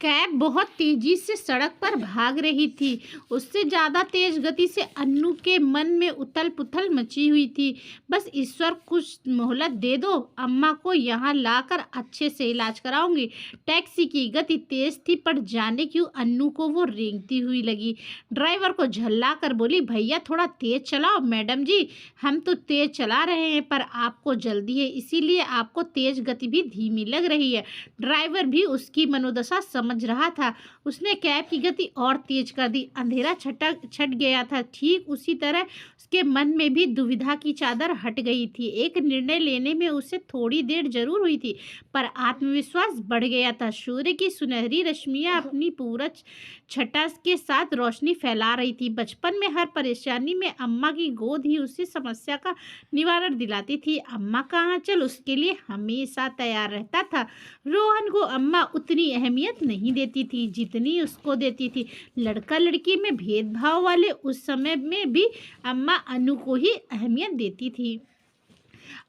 Cab बहुत तेजी से सड़क पर भाग रही थी। उससे ज्यादा तेज गति से अन्नू के मन में उथल पुथल मची हुई थी। बस ईश्वर कुछ मोहलत दे दो, अम्मा को यहाँ लाकर अच्छे से इलाज कराऊंगी। टैक्सी की गति तेज थी, पर जाने क्यों अन्नू को वो रेंगती हुई लगी। ड्राइवर को झल्ला कर बोली, भैया थोड़ा तेज चलाओ। मैडम जी, हम तो तेज चला रहे हैं, पर आपको जल्दी है, इसीलिए आपको तेज गति भी धीमी लग रही है। ड्राइवर भी उसकी मनोदशा समझ रहा था। उसने कैब की गति और तेज कर दी। अंधेरा छट गया था। ठीक उसी तरह उसके मन में भी दुविधा की चादर हट गई थी। एक निर्णय लेने में उसे थोड़ी देर जरूर हुई थी, पर आत्मविश्वास बढ़ गया था। सूर्य की सुनहरी रश्मियां अपनी पूरा छटा के साथ रोशनी फैला रही थी। बचपन में हर परेशानी में अम्मा की गोद ही उसी समस्या का निवारण दिलाती थी। अम्मा का आंचल उसके लिए हमेशा तैयार रहता था। रोहन को अम्मा उतनी अहमियत नहीं देती थी जितनी उसको देती थी। लड़का लड़की में भेदभाव वाले उस समय में भी अम्मा अनु को ही अहमियत देती थी।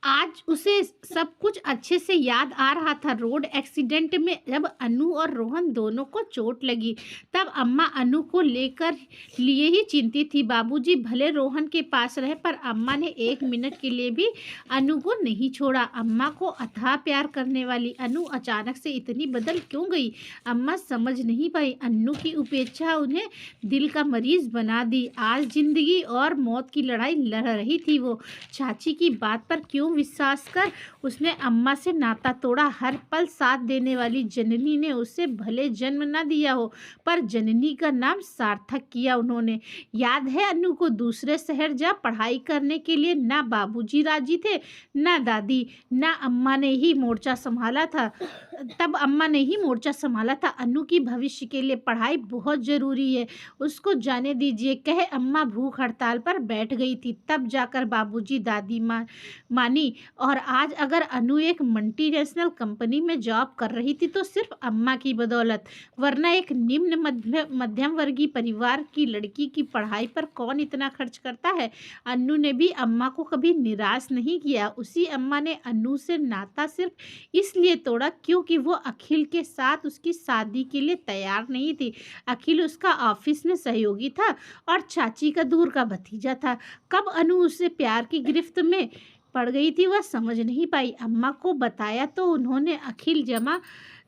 आज उसे सब कुछ अच्छे से याद आ रहा था। रोड एक्सीडेंट में जब अनु और रोहन दोनों को चोट लगी, तब अम्मा अनु को लेकर लिए ही चिंतित थी। बाबूजी भले रोहन के पास रहे, पर अम्मा ने एक मिनट के लिए भी अनु को नहीं छोड़ा। अम्मा को अथाह प्यार करने वाली अनु अचानक से इतनी बदल क्यों गई? अम्मा समझ नहीं पाई। अनु की उपेक्षा उन्हें दिल का मरीज बना दी। आज जिंदगी और मौत की लड़ाई लड़ रही थी वो। चाची की बात पर क्यों विश्वास कर उसने अम्मा से नाता तोड़ा? हर पल साथ देने वाली जननी ने उसे भले जन्म न दिया हो, पर जननी का नाम सार्थक किया उन्होंने। याद है अनु को, दूसरे शहर जा पढ़ाई करने के लिए ना बाबूजी राजी थे, ना दादी, ना अम्मा ने ही मोर्चा संभाला था। तब अम्मा ने ही मोर्चा संभाला था। अनु की भविष्य के लिए पढ़ाई बहुत जरूरी है, उसको जाने दीजिए, कहे अम्मा भूख हड़ताल पर बैठ गई थी। तब जाकर बाबूजी दादी मानी। और आज अगर अनु एक मल्टीनेशनल कंपनी में जॉब कर रही थी तो सिर्फ अम्मा की बदौलत, वरना एक निम्न मध्यम वर्गीय परिवार की लड़की की पढ़ाई पर कौन इतना खर्च करता है? अनु ने भी अम्मा को कभी निराश नहीं किया। उसी अम्मा ने अनु से नाता सिर्फ इसलिए तोड़ा क्योंकि वो अखिल के साथ उसकी शादी के लिए तैयार नहीं थी। अखिल उसका ऑफिस में सहयोगी था और चाची का दूर का भतीजा था। कब अनु उससे प्यार की गिरफ्त में पड़ गई थी वह समझ नहीं पाई। अम्मा को बताया तो उन्होंने अखिल जमा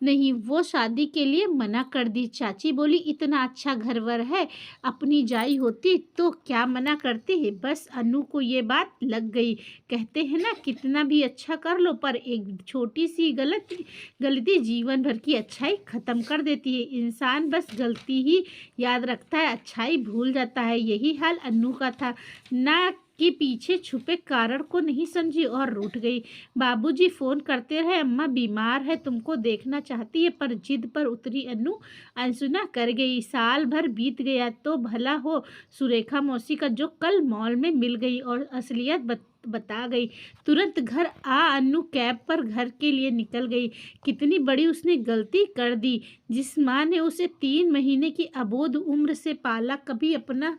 नहीं, वो शादी के लिए मना कर दी। चाची बोली, इतना अच्छा घरवर है, अपनी जाई होती तो क्या मना करती है? बस अनु को ये बात लग गई। कहते हैं ना, कितना भी अच्छा कर लो, पर एक छोटी सी गलती जीवन भर की अच्छाई खत्म कर देती है। इंसान बस गलती ही याद रखता है, अच्छाई भूल जाता है। यही हाल अनु का था। ना कि पीछे छुपे कारण को नहीं समझी और रूठ गई। बाबूजी फोन करते रहे, अम्मा बीमार है, तुमको देखना चाहती है, पर जिद पर उतरी अनु अनसुना कर गई। साल भर बीत गया तो भला हो सुरेखा मौसी का, जो कल मॉल में मिल गई और असलियत बता गई। तुरंत घर आ अनु कैब पर घर के लिए निकल गई। कितनी बड़ी उसने गलती कर दी। जिस माँ ने उसे 3 महीने की अबोध उम्र से पाला, कभी अपना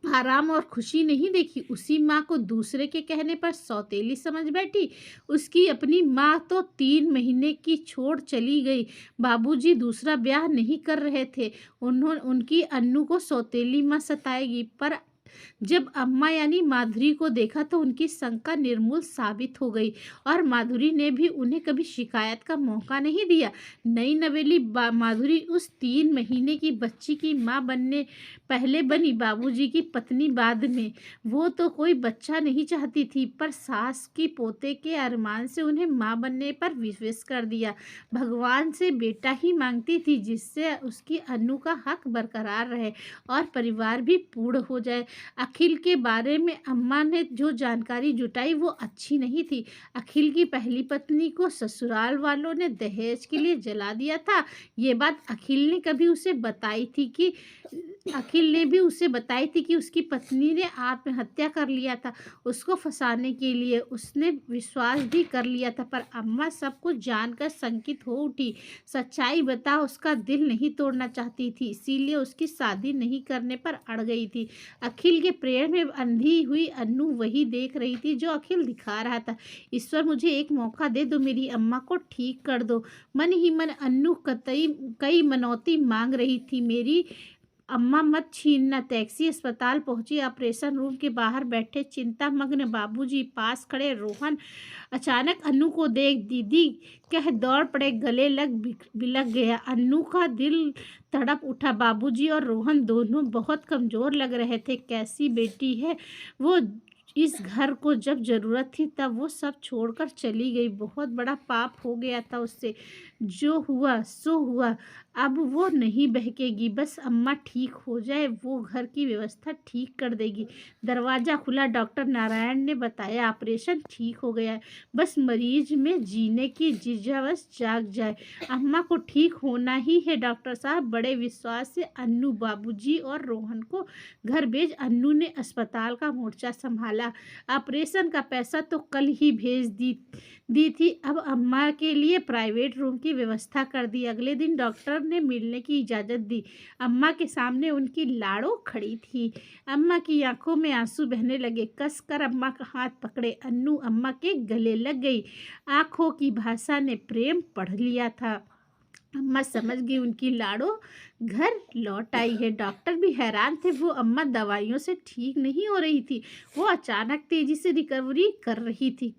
आराम और खुशी नहीं देखी, उसी माँ को दूसरे के कहने पर सौतेली समझ बैठी। उसकी अपनी माँ तो 3 महीने की छोड़ चली गई। बाबूजी दूसरा ब्याह नहीं कर रहे थे। उनकी अन्नू को सौतेली माँ सताएगी, पर जब अम्मा यानी माधुरी को देखा तो उनकी शंका निर्मूल साबित हो गई और माधुरी ने भी उन्हें कभी शिकायत का मौका नहीं दिया। नई नवेली माधुरी उस 3 महीने की बच्ची की माँ बनने पहले बनी, बाबूजी की पत्नी बाद में। वो तो कोई बच्चा नहीं चाहती थी, पर सास की पोते के अरमान से उन्हें माँ बनने पर विवश कर दिया। भगवान से बेटा ही मांगती थी, जिससे उसकी अनु का हक बरकरार रहे और परिवार भी पूर्ण हो जाए। अखिल के बारे में अम्मा ने जो जानकारी जुटाई वो अच्छी नहीं थी। अखिल की पहली पत्नी को ससुराल वालों ने दहेज के लिए जला दिया था। ये बात अखिल ने कभी उसे बताई थी कि अखिल ने भी उसे बताई थी कि उसकी पत्नी ने आत्महत्या कर लिया था उसको फंसाने के लिए। उसने विश्वास भी कर लिया था, पर अम्मा सब कुछ जानकर शंकित हो उठी। सच्चाई बता उसका दिल नहीं तोड़ना चाहती थी, इसीलिए उसकी शादी नहीं करने पर अड़ गई थी। अखिल के प्रेम में अंधी हुई अन्नू वही देख रही थी जो अखिल दिखा रहा था। ईश्वर मुझे एक मौका दे दो, मेरी अम्मा को ठीक कर दो। मन ही मन अन्नू कतई कई मनौती मांग रही थी, मेरी अम्मा मत छीनना। टैक्सी अस्पताल पहुंची। ऑपरेशन रूम के बाहर बैठे चिंतामग्न बाबूजी, पास खड़े रोहन। अचानक अन्नू को देख दीदी कह दौड़ पड़े, गले लग बिलक गया। अन्नू का दिल तड़प उठा। बाबूजी और रोहन दोनों बहुत कमज़ोर लग रहे थे। कैसी बेटी है वो, इस घर को जब ज़रूरत थी तब वो सब छोड़कर चली गई। बहुत बड़ा पाप हो गया था उससे। जो हुआ सो हुआ, अब वो नहीं बहकेगी। बस अम्मा ठीक हो जाए, वो घर की व्यवस्था ठीक कर देगी। दरवाज़ा खुला। डॉक्टर नारायण ने बताया ऑपरेशन ठीक हो गया है, बस मरीज में जीने की जिज्ञासा जाग जाए। अम्मा को ठीक होना ही है डॉक्टर साहब। बड़े विश्वास से अन्नू, बाबूजी और रोहन को घर भेज। अन्नू ने अस्पताल का मोर्चा संभाला। ऑपरेशन का पैसा तो कल ही भेज दी थी। अब अम्मा के लिए प्राइवेट रूम की व्यवस्था कर दी। अगले दिन डॉक्टर ने मिलने की इजाज़त दी। अम्मा के सामने उनकी लाड़ो खड़ी थी। अम्मा की आंखों में आंसू बहने लगे। कस कर अम्मा का हाथ पकड़े अन्नू अम्मा के गले लग गई। आंखों की भाषा ने प्रेम पढ़ लिया था। अम्मा समझ गई उनकी लाड़ो घर लौट आई है। डॉक्टर भी हैरान थे। वो अम्मा दवाइयों से ठीक नहीं हो रही थी, वो अचानक तेजी से रिकवरी कर रही थी।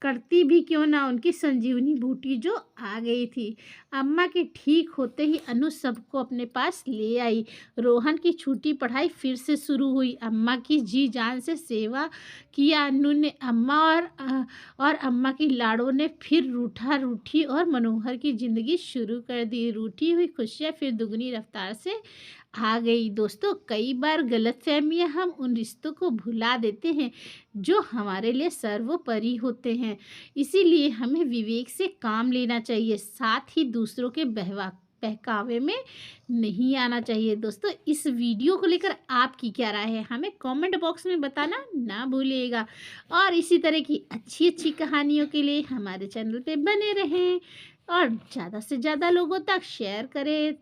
करती भी क्यों ना, उनकी संजीवनी बूटी जो आ गई थी। अम्मा के ठीक होते ही अनु सबको अपने पास ले आई। रोहन की छूटी पढ़ाई फिर से शुरू हुई। अम्मा की जी जान से सेवा किया अनु ने। अम्मा और अम्मा की लाड़ो ने फिर रूठी और मनोहर की ज़िंदगी शुरू कर दी। रूठी हुई खुशियाँ फिर दुगनी रफ्तार से आ गई। दोस्तों, कई बार गलतफहमियां हम उन रिश्तों को भुला देते हैं जो हमारे लिए सर्वोपरि होते हैं। इसीलिए हमें विवेक से काम लेना चाहिए, साथ ही दूसरों के बहकावे में नहीं आना चाहिए। दोस्तों, इस वीडियो को लेकर आपकी क्या राय है, हमें कमेंट बॉक्स में बताना ना भूलिएगा। और इसी तरह की अच्छी अच्छी कहानियों के लिए हमारे चैनल पे बने रहें और ज़्यादा से ज़्यादा लोगों तक शेयर करें।